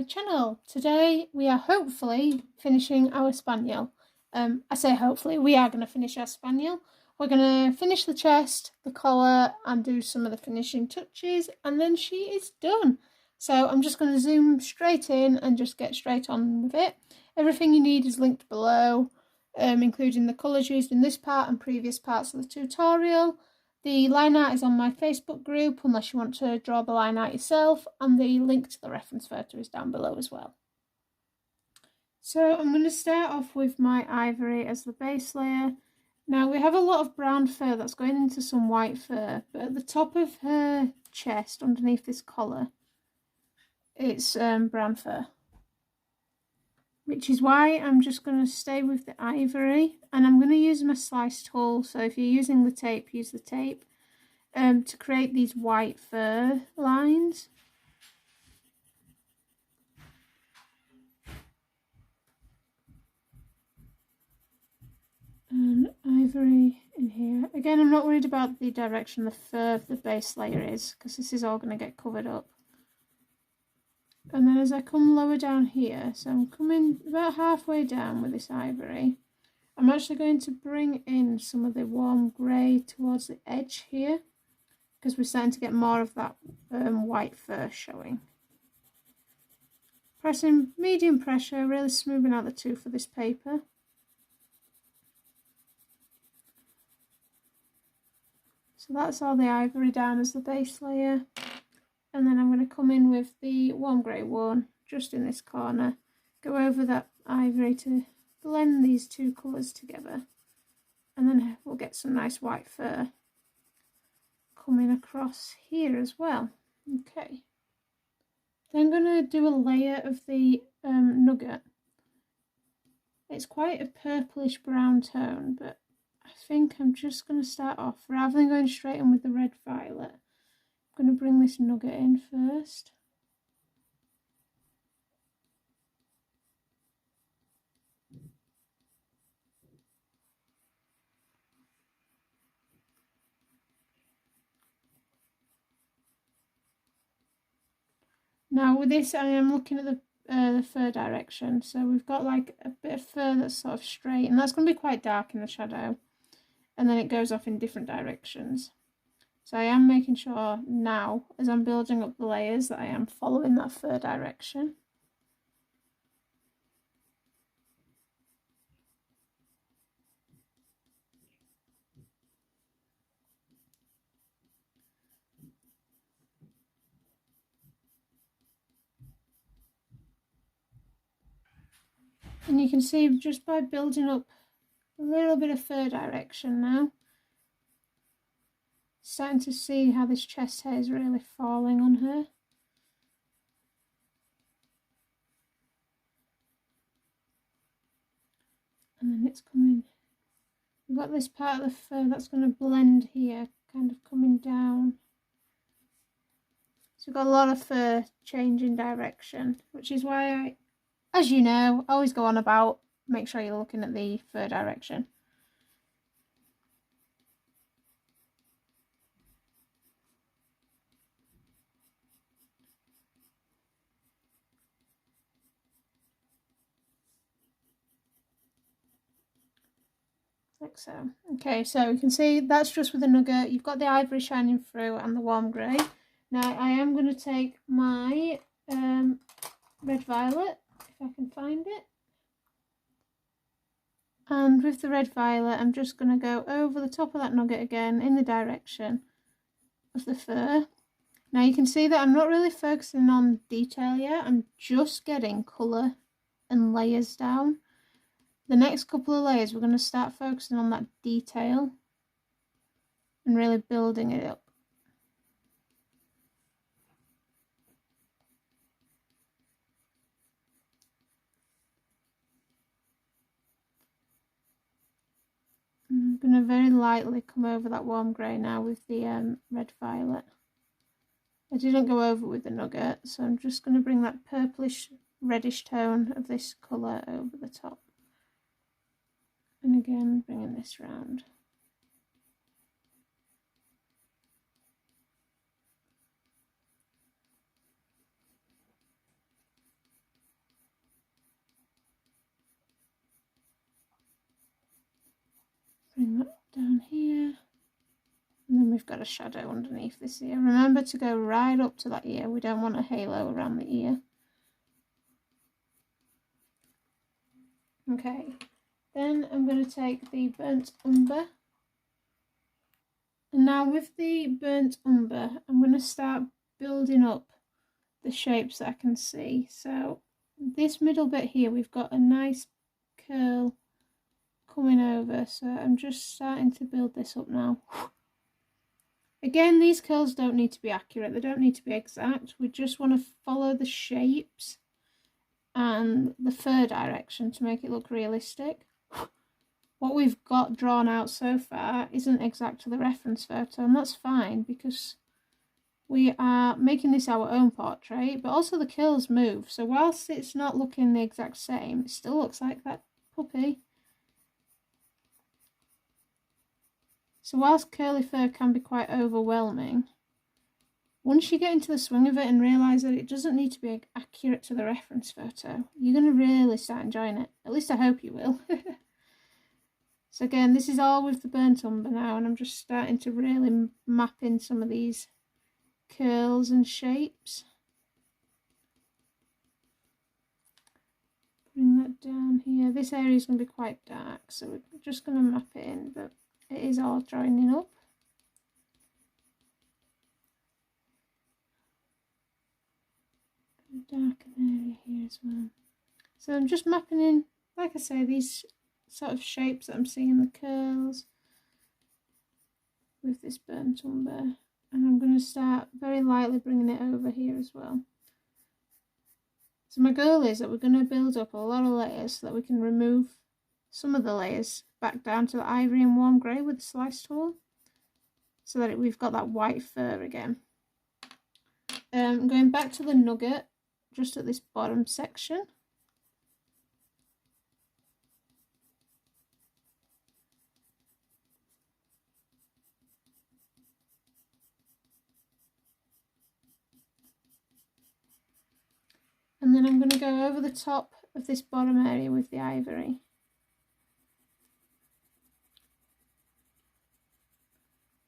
channel. Today we are hopefully finishing our Spaniel. I say hopefully, we are going to finish our Spaniel. We're going to finish the chest, the collar, and do some of the finishing touches, and then she is done. So I'm just going to zoom straight in and just get straight on with it. Everything you need is linked below, including the colours used in this part and previous parts of the tutorial. The line art is on my Facebook group, unless you want to draw the line art yourself, and the link to the reference photo is down below as well. So I'm going to start off with my ivory as the base layer. Now we have a lot of brown fur that's going into some white fur, but at the top of her chest, underneath this collar, it's brown fur. Which is why I'm just going to stay with the ivory, and I'm going to use my slice tool. So if you're using the tape, use the tape to create these white fur lines. And ivory in here. Again, I'm not worried about the direction the fur of the base layer is, because this is all going to get covered up. And then as I come lower down here, so I'm coming about halfway down with this ivory, I'm actually going to bring in some of the warm grey towards the edge here, because we're starting to get more of that white fur showing. Pressing medium pressure, really smoothing out the tooth of this paper. So that's all the ivory down as the base layer. And then I'm going to come in with the warm grey one just in this corner, go over that ivory to blend these two colours together, and then we'll get some nice white fur coming across here as well. Okay, then I'm going to do a layer of the Nougat. It's quite a purplish brown tone, but I think I'm just going to start off, rather than going straight in with the red violet, I'm going to bring this Nougat in first. Now with this, I am looking at the fur direction. So we've got like a bit of fur that's sort of straight, and that's going to be quite dark in the shadow. And then it goes off in different directions. So I am making sure now, as I'm building up the layers, that I am following that fur direction. And you can see just by building up a little bit of fur direction now, starting to see how this chest hair is really falling on her. And then it's coming, we've got this part of the fur that's going to blend here, kind of coming down. So we've got a lot of fur changing direction, which is why I, as you know, always go on about make sure you're looking at the fur direction. Like so. Okay, so you can see that's just with the Nougat. You've got the ivory shining through and the warm grey. Now I am going to take my red violet, if I can find it. And with the red violet, I'm just going to go over the top of that Nougat again in the direction of the fur. Now you can see that I'm not really focusing on detail yet. I'm just getting colour and layers down. The next couple of layers, we're going to start focusing on that detail and really building it up. I'm going to very lightly come over that warm grey now with the red violet. I didn't go over with the Nougat, so I'm just going to bring that purplish reddish tone of this colour over the top. And again, bringing this round. bring that down here. And then we've got a shadow underneath this ear. Remember to go right up to that ear. We don't want a halo around the ear. Okay, then I'm going to take the burnt umber. And now with the burnt umber, I'm going to start building up the shapes that I can see. So this middle bit here, we've got a nice curl coming over. So I'm just starting to build this up now. Again, these curls don't need to be accurate. They don't need to be exact. We just want to follow the shapes and the fur direction to make it look realistic. What we've got drawn out so far isn't exact to the reference photo, and that's fine because we are making this our own portrait, but also the curls move. So whilst it's not looking the exact same, it still looks like that puppy. So whilst curly fur can be quite overwhelming, once you get into the swing of it and realise that it doesn't need to be accurate to the reference photo, you're going to really start enjoying it. At least I hope you will. So again, this is all with the burnt umber now, and I'm just starting to really map in some of these curls and shapes. Bring that down here. This area is going to be quite dark, so we're just going to map it in, but it is all joining up. Darken area here as well. So I'm just mapping in, like I say, these sort of shapes that I'm seeing in the curls with this burnt umber, and I'm going to start very lightly bringing it over here as well. So my goal is that we're going to build up a lot of layers so that we can remove some of the layers back down to the ivory and warm grey with the slice tool, so that we've got that white fur again. Going back to the Nougat, just at this bottom section. And then I'm going to go over the top of this bottom area with the ivory.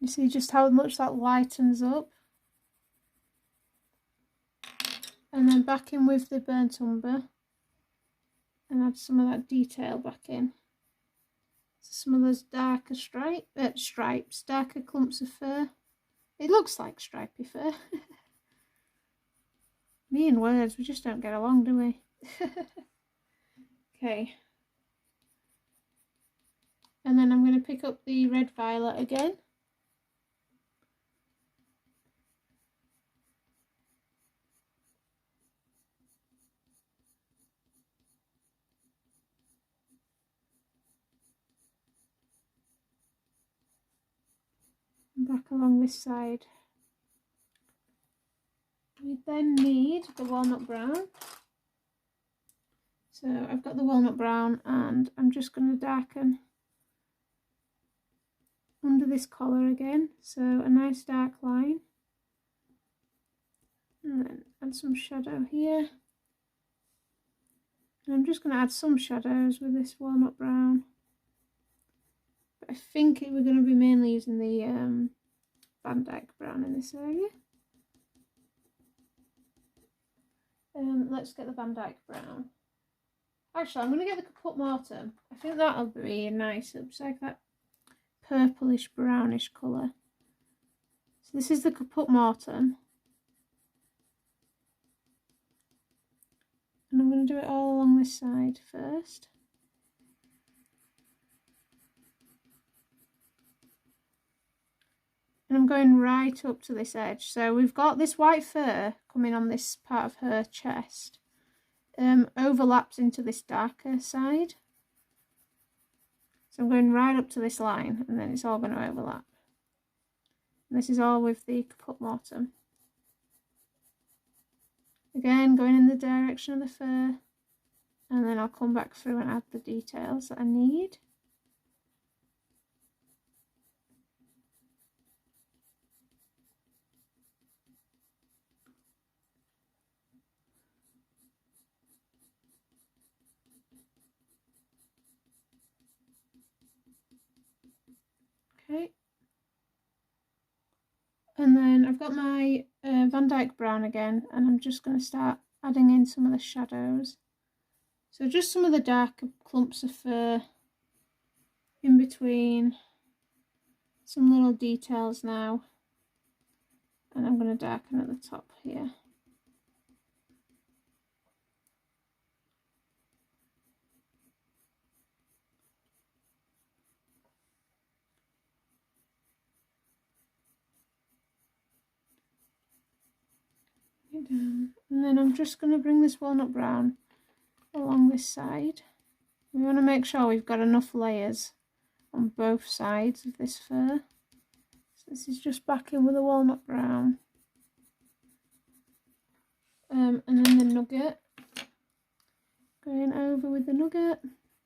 You see just how much that lightens up. And then back in with the burnt umber and add some of that detail back in. So some of those darker stripes, darker clumps of fur. It looks like stripy fur. Me and words, we just don't get along, do we? Okay. And then I'm going to pick up the red violet again. Back along this side. We then need the walnut brown. So I've got the walnut brown and I'm just going to darken under this collar again. So a nice dark line. And then add some shadow here. And I'm just going to add some shadows with this walnut brown. But I think we're going to be mainly using the Van Dyck brown in this area. Let's get the Van Dyck brown. Actually, I'm going to get the Caput Mortuum. I think that'll be nice. It's like that purplish brownish colour. So this is the Caput Mortuum. And I'm going to do it all along this side first. And I'm going right up to this edge. So we've got this white fur coming on this part of her chest. Overlaps into this darker side. So I'm going right up to this line and then it's all going to overlap. And this is all with the Caput Mortuum. Again, going in the direction of the fur, and then I'll come back through and add the details that I need. And then I've got my Van Dyck Brown again, and I'm just going to start adding in some of the shadows. So just some of the darker clumps of fur in between some little details now. And I'm going to darken at the top here. Down. And then I'm just going to bring this walnut brown along this side. We want to make sure we've got enough layers on both sides of this fur. So this is just back in with the walnut brown. And then the Nougat. Going over with the Nougat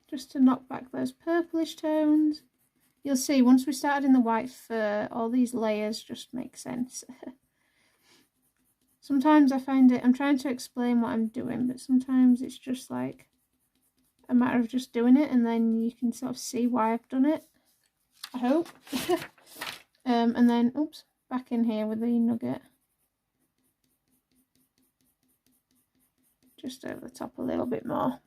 just to knock back those purplish tones. You'll see once we started in the white fur, all these layers just make sense. Sometimes I find it, I'm trying to explain what I'm doing, but sometimes it's just like a matter of just doing it, and then you can sort of see why I've done it, I hope. And then, oops, back in here with the Nougat. Just over the top a little bit more.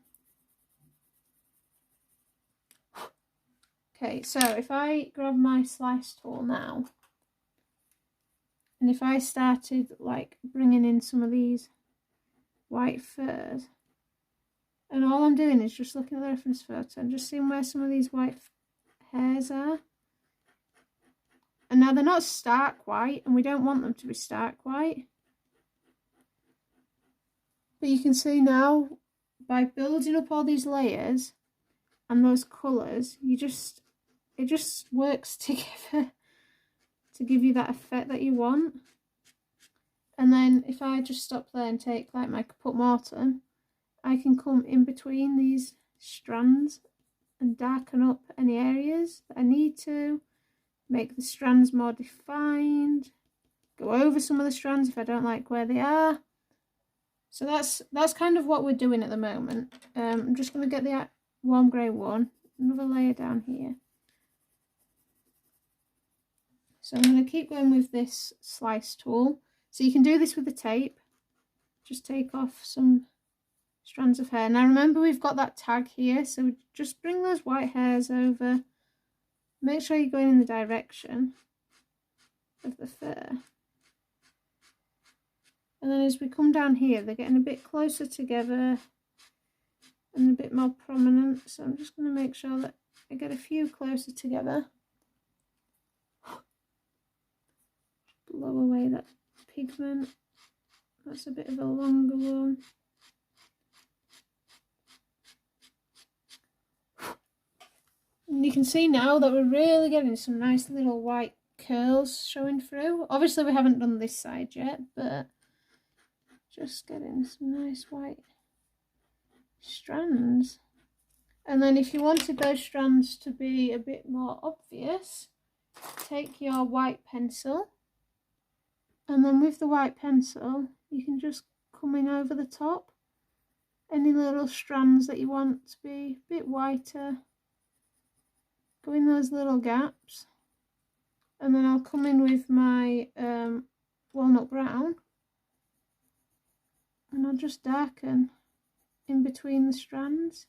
Okay, so if I grab my slice tool now, and if I started like bringing in some of these white furs, and all I'm doing is just looking at the reference photo and just seeing where some of these white hairs are. And now they're not stark white, and we don't want them to be stark white. But you can see now, by building up all these layers and those colours, it just works together to give you that effect that you want. And then if I just stop there and take like my Caput Mortuum, I can come in between these strands and darken up any areas that I need to, make the strands more defined, go over some of the strands if I don't like where they are. So that's kind of what we're doing at the moment. I'm just going to get the warm grey one, another layer down here. So I'm going to keep going with this slice tool. So you can do this with the tape. Just take off some strands of hair. Now remember, we've got that tag here, so just bring those white hairs over. Make sure you're going in the direction of the fur. And then as we come down here, they're getting a bit closer together and a bit more prominent. So I'm just going to make sure that I get a few closer together. Blow away that pigment. That's a bit of a longer one. And you can see now that we're really getting some nice little white curls showing through. Obviously we haven't done this side yet, but just getting some nice white strands. And then if you wanted those strands to be a bit more obvious, take your white pencil, and then with the white pencil you can just come in over the top. Any little strands that you want to be a bit whiter, go in those little gaps. And then I'll come in with my walnut brown, and I'll just darken in between the strands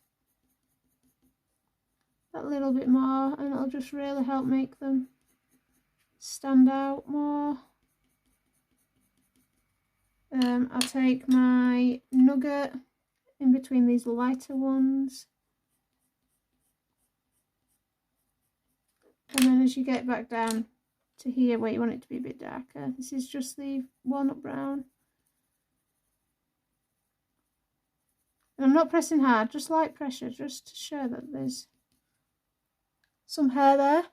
that little bit more, and it'll just really help make them stand out more. I'll take my Nougat in between these lighter ones, and then as you get back down to here where you want it to be a bit darker, this is just the walnut brown. And I'm not pressing hard, just light pressure, just to show that there's some hair there.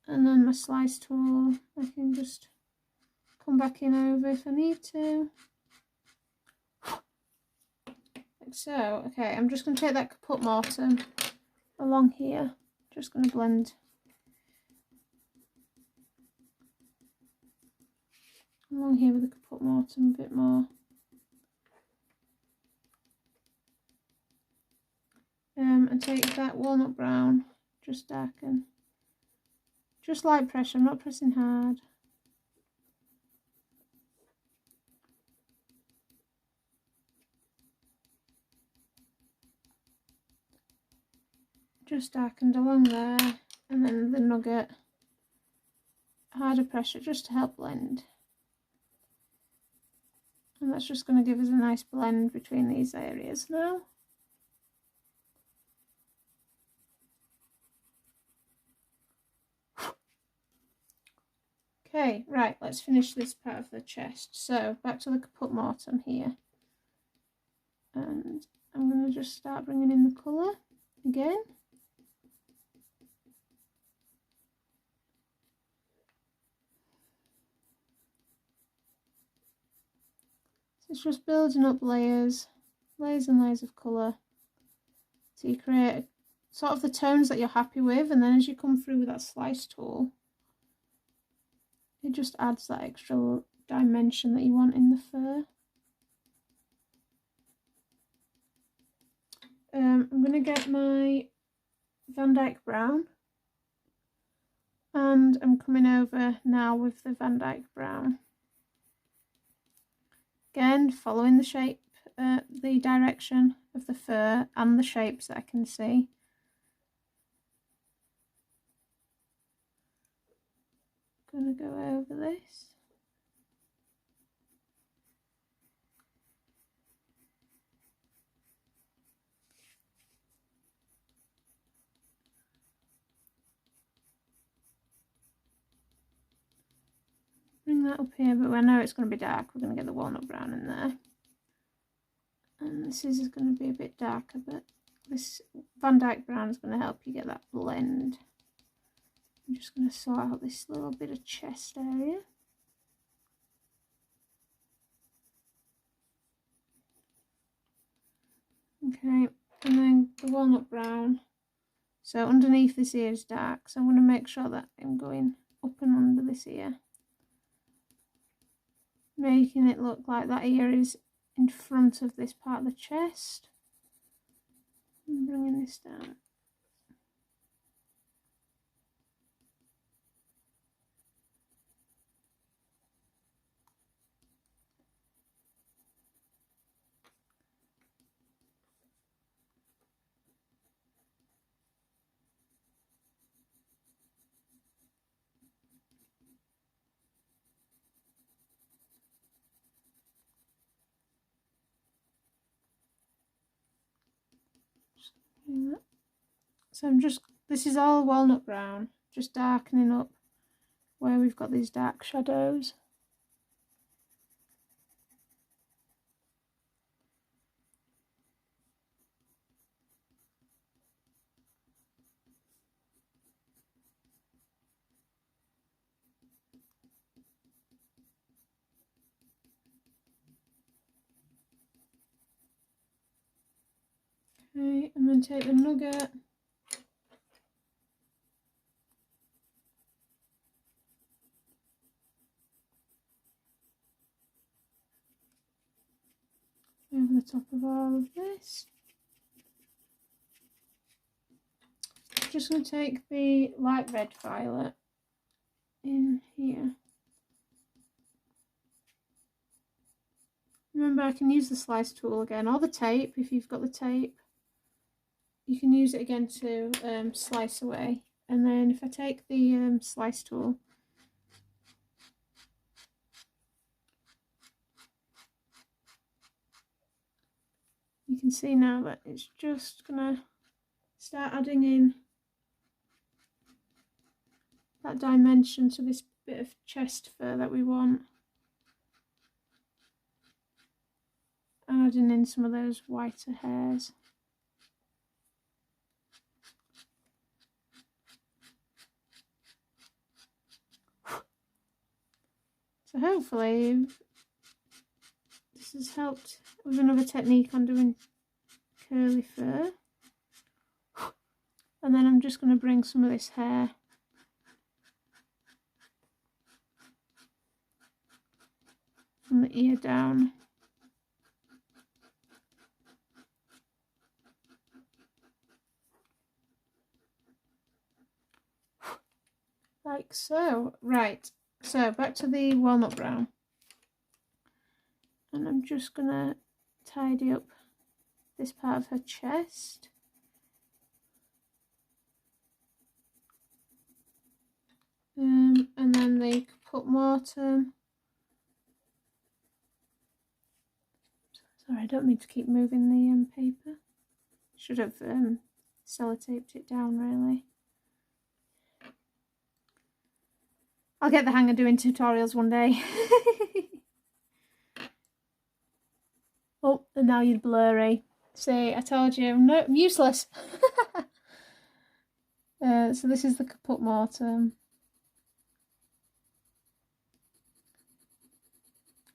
And then my slice tool, I can just come back in over if I need to. Like so. Okay, I'm just going to take that Caput Mortuum along here. Just going to blend along here with the Caput Mortuum a bit more. And take that walnut brown, just darken Just light pressure, I'm not pressing hard. Just darkened along there, and then the Nougat, harder pressure just to help blend. And that's just going to give us a nice blend between these areas now. Okay, right, let's finish this part of the chest. So back to the Caput Mortuum here. And I'm going to just start bringing in the colour again. So it's just building up layers and layers of colour. So you create sort of the tones that you're happy with, and then as you come through with that slice tool, it just adds that extra dimension that you want in the fur. I'm going to get my Dyck Brown, and I'm coming over now with the Dyck Brown. Again, following the shape, the direction of the fur and the shapes that I can see. Gonna go over this. Bring that up here, but I know it's going to be dark. We're going to get the Walnut Brown in there. And this is going to be a bit darker, but this Dyck Brown is going to help you get that blend. I'm just going to sort out this little bit of chest area. Okay, and then the Walnut Brown. So underneath this ear is dark, so I'm going to make sure that I'm going up and under this ear, making it look like that ear is in front of this part of the chest. I'm bringing this down. So this is all Walnut Brown, just darkening up where we've got these dark shadows. Okay, and then take the Nougat. Over the top of all of this. Just going to take the light red violet in here. Remember, I can use the slice tool again, or the tape if you've got the tape. You can use it again to slice away. And then if I take the slice tool, you can see now that it's just gonna start adding in that dimension to this bit of chest fur that we want, and adding in some of those whiter hairs. So hopefully this has helped with another technique on doing curly fur. And then I'm just going to bring some of this hair from the ear down. like so. Right, so back to the walnut brown. And I'm just gonna tidy up this part of her chest. And then the Caput Mortuum. Sorry, I don't mean to keep moving the paper. Should have sellotaped it down, really. I'll get the hang of doing tutorials one day. Oh, and now you're blurry. See, I told you, no, useless. So this is the Caput Mortuum.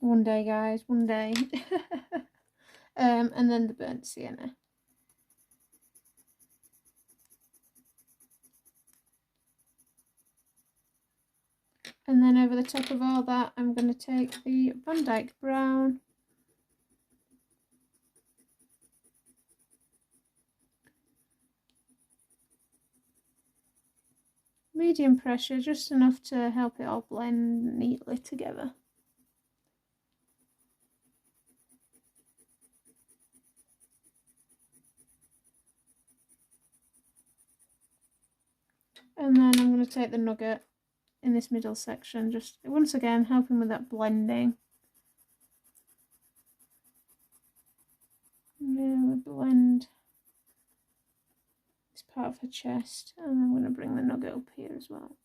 One day, guys, one day. And then the burnt sienna. And then over the top of all that, I'm going to take the Dyck Brown. Medium pressure, just enough to help it all blend neatly together. And then I'm going to take the Nougat in this middle section, just once again helping with that blending. Really blend this part of her chest, and I'm going to bring the Nougat up here as well.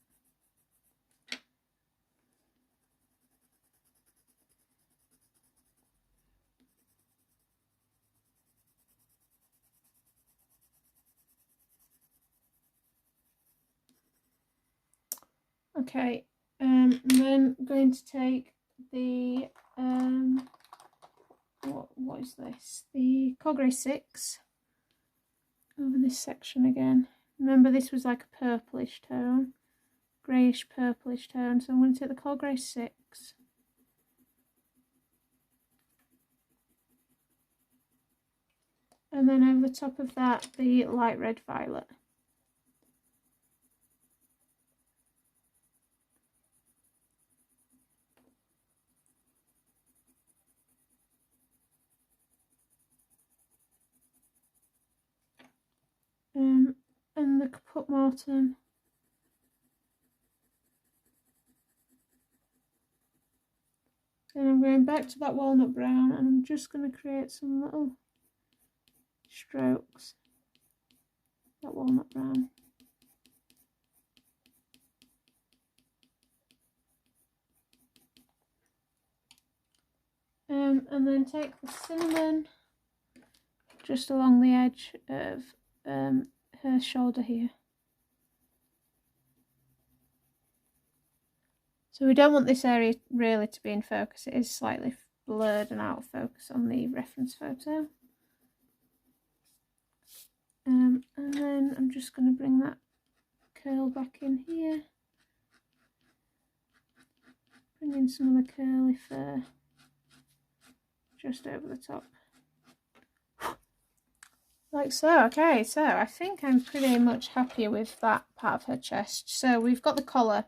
Okay, and then I'm going to take the what is this? The Coggray 6 over this section again. Remember, this was like a purplish tone, greyish purplish tone. So I'm going to take the Coggray 6. And then over the top of that, the light red violet. And the Caput Mortuum. Then I'm going back to that walnut brown, and I'm just going to create some little strokes. That walnut brown. And then take the cinnamon just along the edge of her shoulder here. So we don't want this area really to be in focus. It is slightly blurred and out of focus on the reference photo. And then I'm just going to bring that curl back in here. Bring in some of the curly fur just over the top. Like so. Okay, so I think I'm pretty much happy with that part of her chest. So we've got the collar,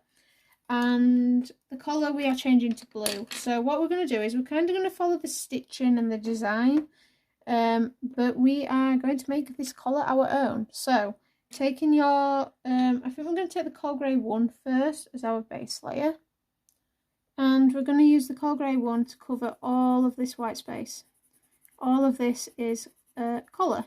and the collar we are changing to blue. So what we're going to do is we're kind of going to follow the stitching and the design, but we are going to make this collar our own. So taking your, I think we're going to take the Coggray 1 first as our base layer, and we're going to use the Coggray 1 to cover all of this white space. All of this is collar.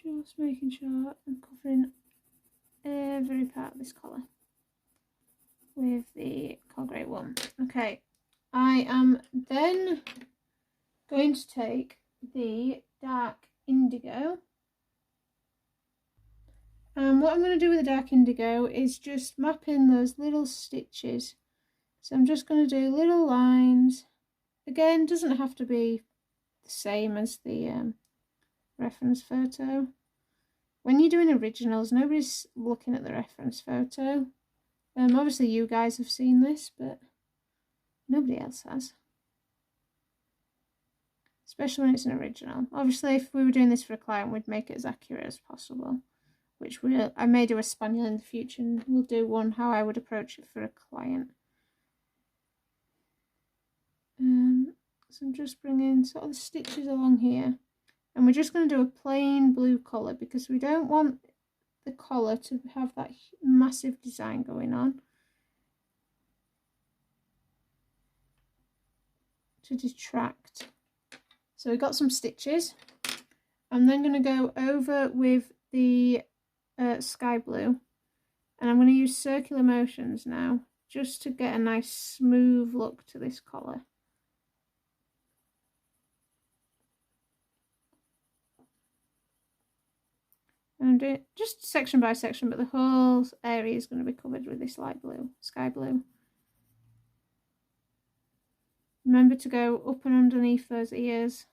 Just making sure I'm covering every part of this collar with the Coggray 1. Okay, I am then going to take the dark indigo, and what I'm going to do with the dark indigo is just map in those little stitches. So I'm just going to do little lines. Again, doesn't have to be the same as the reference photo. when you're doing originals, nobody's looking at the reference photo. Obviously you guys have seen this, but nobody else has. Especially when it's an original. Obviously, if we were doing this for a client, we'd make it as accurate as possible. Which I may do a Spaniel in the future, and we'll do one how I would approach it for a client. So I'm just bringing sort of the stitches along here. And we're just going to do a plain blue colour because we don't want the collar to have that massive design going on. To detract. So we've got some stitches. I'm then going to go over with the sky blue, and I'm going to use circular motions now just to get a nice smooth look to this collar. And I'm doing it just section by section, but the whole area is going to be covered with this light blue, sky blue. Remember to go up and underneath those ears.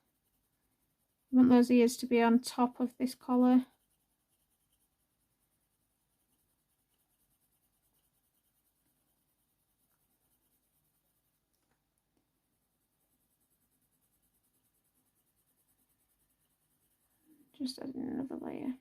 You want those ears to be on top of this collar. Just adding another layer.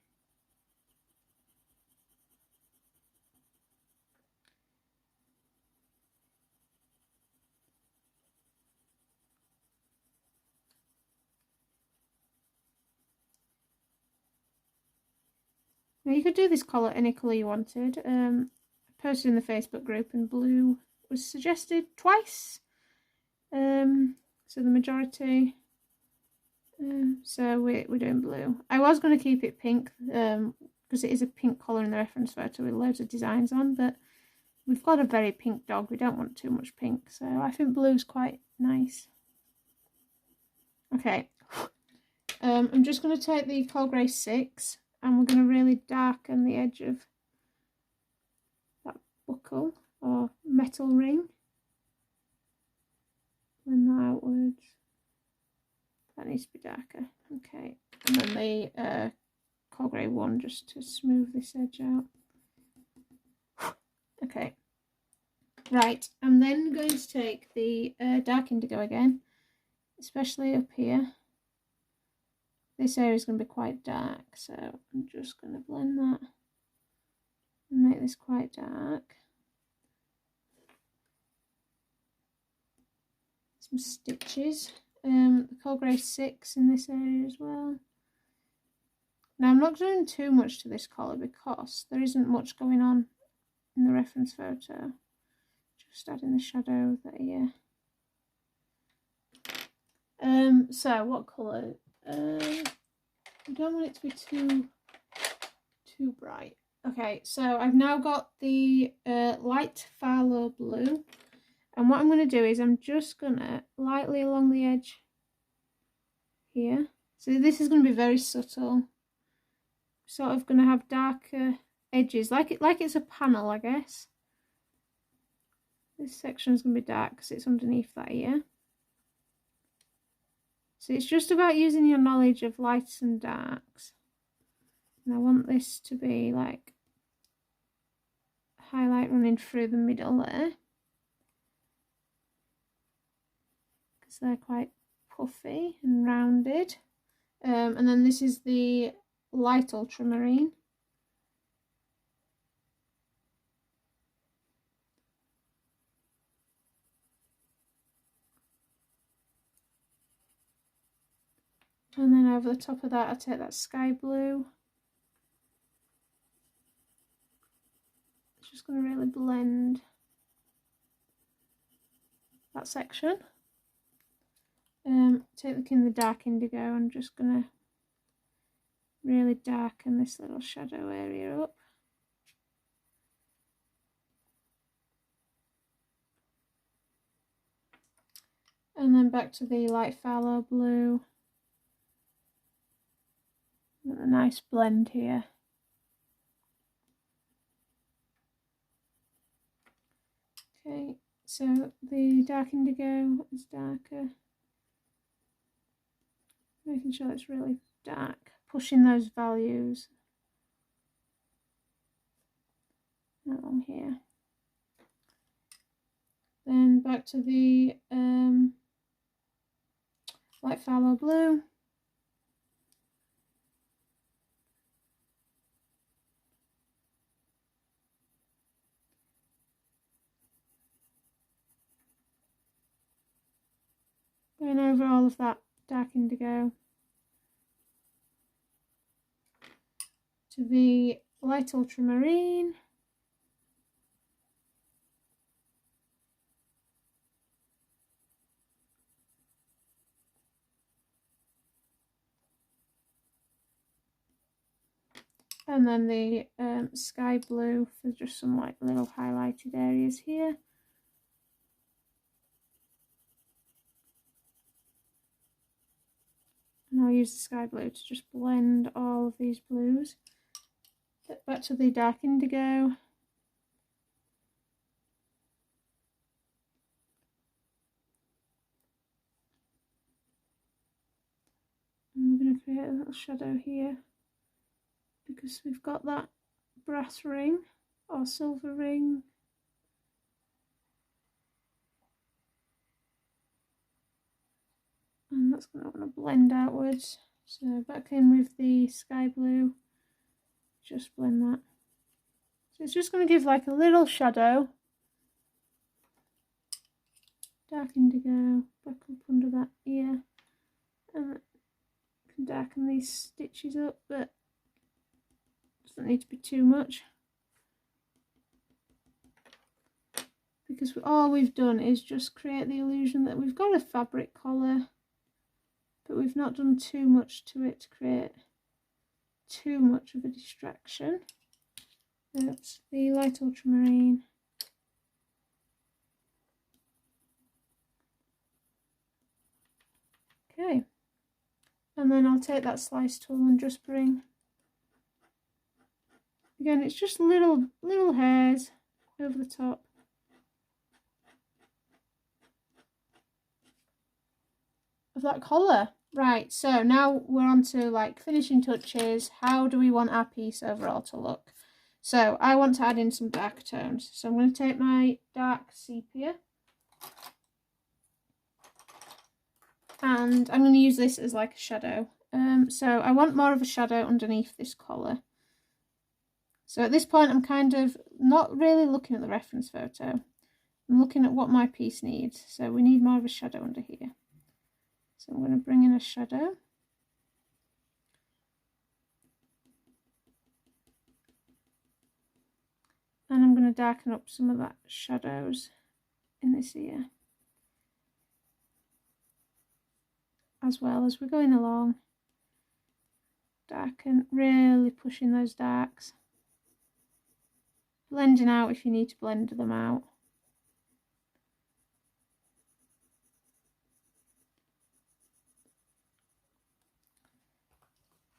Now you could do this collar any colour you wanted. I posted in the Facebook group and blue was suggested twice. So the majority. So we're doing blue. I was going to keep it pink because it is a pink collar in the reference photo with loads of designs on, but we've got a very pink dog. We don't want too much pink, so I think blue's quite nice. Okay, I'm just going to take the Coal Grey 6 and we're going to really darken the edge of that buckle or metal ring. Blend that outwards. That needs to be darker. Okay, and then the Coal Grey 1 just to smooth this edge out. Okay, right, I'm then going to take the dark indigo again, especially up here. This area is going to be quite dark, so I'm just going to blend that and make this quite dark. Some stitches. The Coal Grey 6 in this area as well. Now I'm not doing too much to this collar because there isn't much going on in the reference photo. Just adding the shadow of the ear. So what colour? I don't want it to be too bright. Okay, so I've now got the light phthalo blue, and what I'm going to do is I'm just going to lightly along the edge here. So this is going to be very subtle. Sort of going to have darker edges, like it's a panel, I guess. This section is going to be dark because it's underneath that ear. So it's just about using your knowledge of lights and darks. And I want this to be like highlight running through the middle there, because they're quite puffy and rounded. And then this is the light ultramarine. And then over the top of that, I take that sky blue. It's just going to really blend that section. Take the dark indigo. I'm just going to really darken this little shadow area up. And then back to the light phthalo blue. A nice blend here. Okay, so the dark indigo is darker. Making sure it's really dark, pushing those values along here. Then back to the light phthalo blue. Going over all of that dark indigo to the light ultramarine. And then the sky blue for just some like little highlighted areas here. And I'll use the sky blue to just blend all of these blues. Get back to the dark indigo. And we're going to create a little shadow here, because we've got that brass ring or silver ring. And that's going to blend outwards. So back in with the sky blue, just blend that. So it's just going to give like a little shadow. Dark indigo, back up under that ear. And I can darken these stitches up, but doesn't need to be too much, because all we've done is just create the illusion that we've got a fabric collar, but we've not done too much to it to create too much of a distraction. That's the light ultramarine. Okay, and then I'll take that slice tool and just bring, again, it's just little hairs over the top. Of that collar. Right, so now we're on to like finishing touches. How do we want our piece overall to look? So I want to add in some dark tones. So I'm going to take my dark sepia. And I'm going to use this as like a shadow. So I want more of a shadow underneath this collar. So at this point I'm kind of not really looking at the reference photo. I'm looking at what my piece needs. So we need more of a shadow under here. So I'm going to bring in a shadow. And I'm going to darken up some of that shadows in this ear, as well as we're going along. Darken, really pushing those darks. Blending out if you need to blend them out.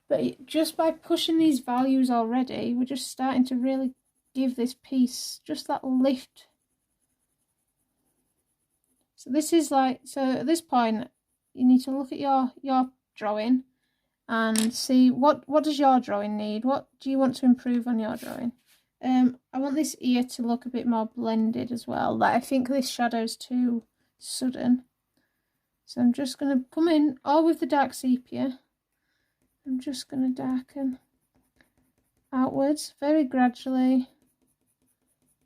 But just by pushing these values already, we're just starting to really give this piece just that lift. So this is like, so at this point, you need to look at your drawing and see what does your drawing need? What do you want to improve on your drawing? I want this ear to look a bit more blended as well. Like I think this shadow's too sudden. So I'm just going to come in all with the dark sepia. I'm just going to darken outwards very gradually.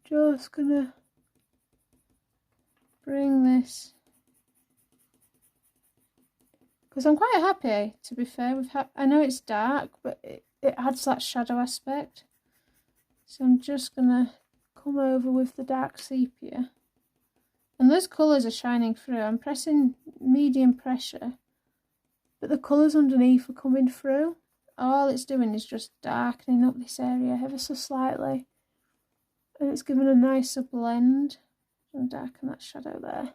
Just going to bring this, because I'm quite happy, to be fair. I know it's dark, but it adds that shadow aspect. So I'm just going to come over with the dark sepia. And those colours are shining through. I'm pressing medium pressure, but the colours underneath are coming through. All it's doing is just darkening up this area ever so slightly. And it's giving a nicer blend. And darken that shadow there.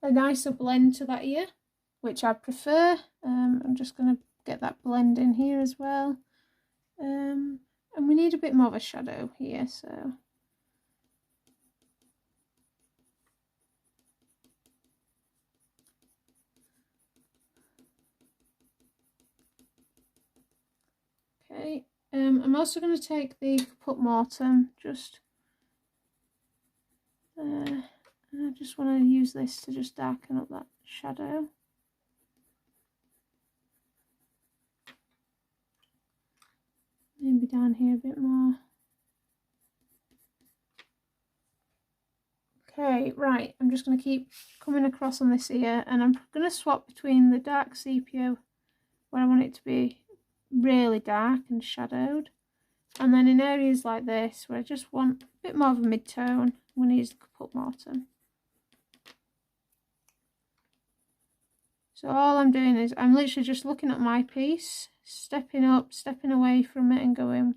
A nicer blend to that ear, which I prefer. I'm just going to get that blend in here as well. And we need a bit more of a shadow here, so. Okay, I'm also going to take the Caput Mortuum just there. I just want to use this to just darken up that shadow. Maybe down here a bit more. Okay, right, I'm just going to keep coming across on this ear, and I'm going to swap between the dark sepia, where I want it to be really dark and shadowed, and then in areas like this, where I just want a bit more of a mid-tone, I'm going to use the Caput Mortuum. So all I'm doing is, I'm literally just looking at my piece, stepping up, stepping away from it and going,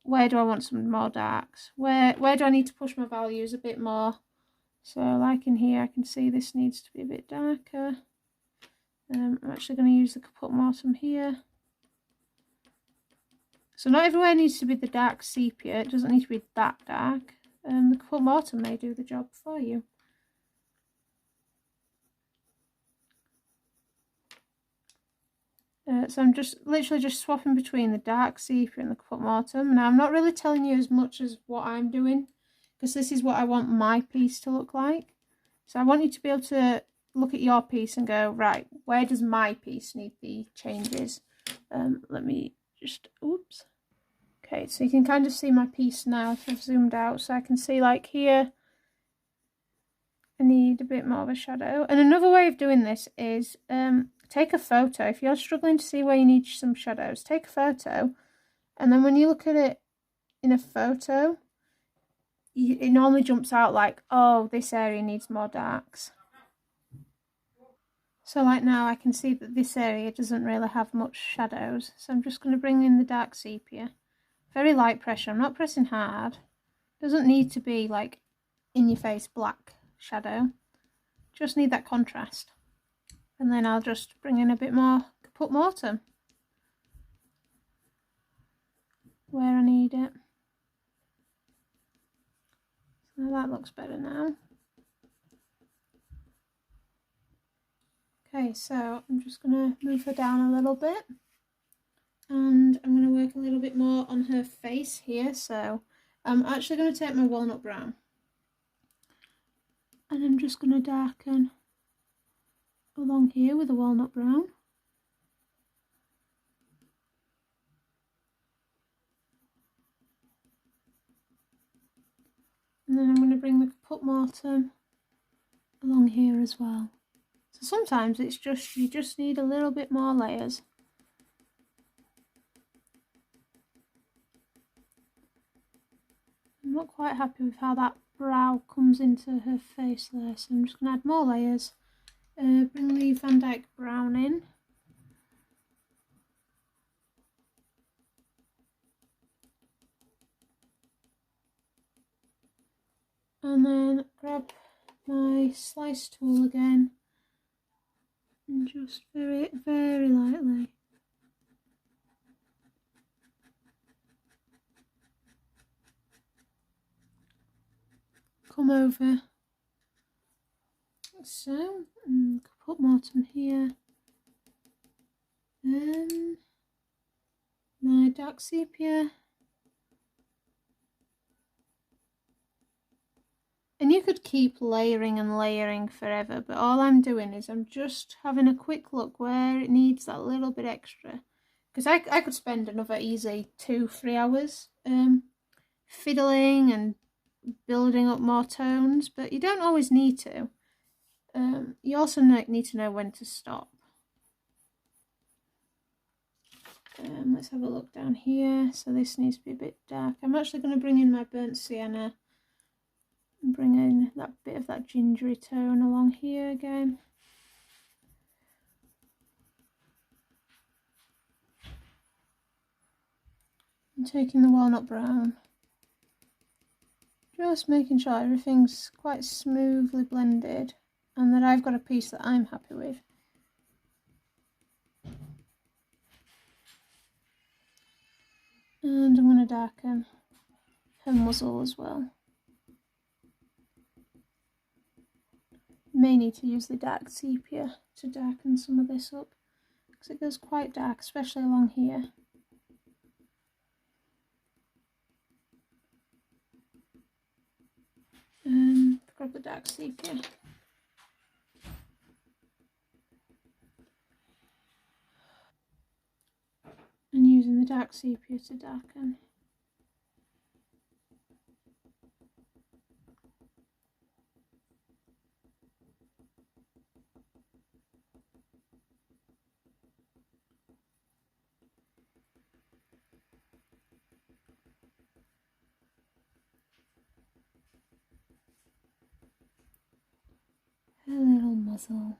where do I want some more darks? Where do I need to push my values a bit more? So like in here, I can see this needs to be a bit darker. I'm actually going to use the Caput Mortuum here. So not everywhere needs to be the dark sepia, it doesn't need to be that dark. The Caput Mortuum may do the job for you. So I'm just literally just swapping between the dark sepia and the Caput Mortuum. Now I'm not really telling you as much as what I'm doing, because this is what I want my piece to look like. So I want you to be able to look at your piece and go, right, where does my piece need the changes? Let me just, oops. Okay, so you can kind of see my piece now if I've zoomed out. So I can see like here, I need a bit more of a shadow. And another way of doing this is take a photo. If you're struggling to see where you need some shadows, take a photo, and then when you look at it in a photo, it normally jumps out like, oh, this area needs more darks. So like now I can see that this area doesn't really have much shadows, so I'm just going to bring in the dark sepia. Very light pressure, I'm not pressing hard. Doesn't need to be like in your face black shadow, just need that contrast. And then I'll just bring in a bit more Caput Mortuum where I need it. So that looks better now. Okay, so I'm just going to move her down a little bit, and I'm going to work a little bit more on her face here. So I'm actually going to take my Walnut Brown, and I'm just going to darken along here with the Walnut Brown. And then I'm going to bring the Caput Mortuum along here as well. So sometimes it's just, you just need a little bit more layers. I'm not quite happy with how that brow comes into her face there, so I'm just going to add more layers. Bring the Van Dyck Brown in. And then grab my slice tool again and just very, very lightly come over. So, Caput Mortuum here. My dark sepia. And you could keep layering and layering forever, but all I'm doing is I'm just having a quick look where it needs that little bit extra. Because I could spend another easy 2-3 hours fiddling and building up more tones, but you don't always need to. You also need to know when to stop. Let's have a look down here. So this needs to be a bit dark. I'm actually going to bring in my burnt sienna and bring in that bit of that gingery tone along here again. And taking the Walnut Brown, just making sure everything's quite smoothly blended and that I've got a piece that I'm happy with. And I'm going to darken her muzzle as well. May need to use the dark sepia to darken some of this up, because it goes quite dark, especially along here. proper dark sepia. And using the dark sepia to darken. Her little muzzle.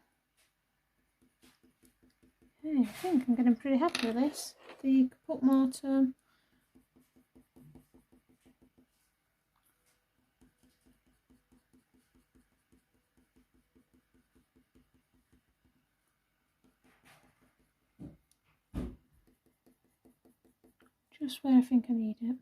Okay, I think I'm getting pretty happy with this. The Caput Mortuum. Just where I think I need it.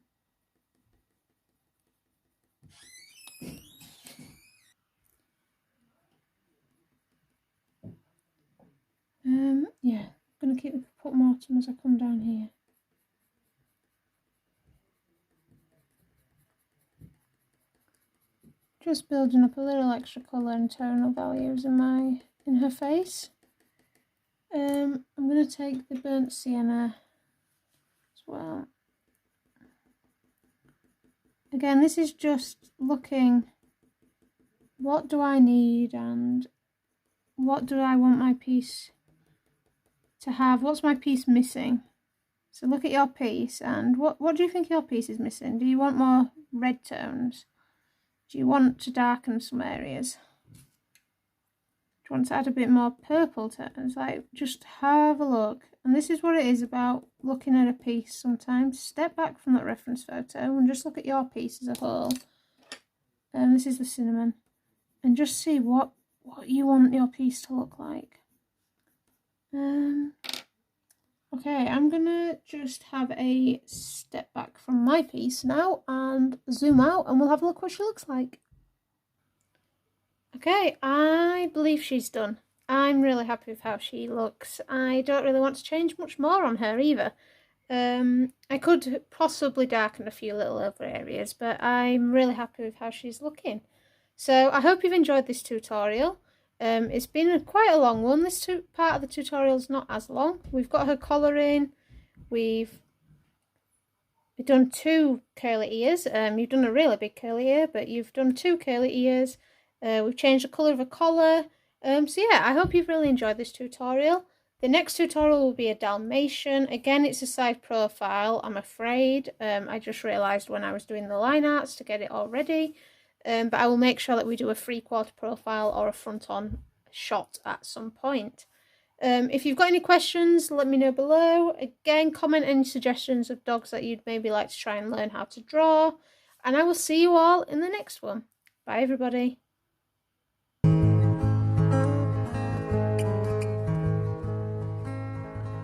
Yeah, I'm going to keep the Caput Mortuum as I come down here. Just building up a little extra colour and tonal values in her face. I'm going to take the burnt sienna as well. Again, this is just looking, what do I need and what do I want my piece to have? What's my piece missing? So look at your piece and what do you think your piece is missing? Do you want more red tones? Do you want to darken some areas? Do you want to add a bit more purple tones? Like, just have a look. And this is what it is about looking at a piece sometimes. Step back from that reference photo and just look at your piece as a whole. And this is the cinnamon. And just see what you want your piece to look like. Okay, I'm gonna just have a step back from my piece now and zoom out and we'll have a look what she looks like. Okay, I believe she's done. I'm really happy with how she looks. I don't really want to change much more on her either. I could possibly darken a few little over areas, but I'm really happy with how she's looking. So I hope you've enjoyed this tutorial. It's been quite a long one. This part of the tutorial is not as long. We've got her collar in. We've done 2 curly ears. You've done a really big curly ear, but you've done 2 curly ears. We've changed the colour of a collar. So yeah, I hope you've really enjoyed this tutorial. The next tutorial will be a Dalmatian. Again, it's a side profile, I'm afraid. I just realised when I was doing the line arts to get it all ready. But I will make sure that we do a 3/4 profile or a front-on shot at some point. If you've got any questions, let me know below. Again, comment any suggestions of dogs that you'd maybe like to try and learn how to draw. And I will see you all in the next one. Bye, everybody.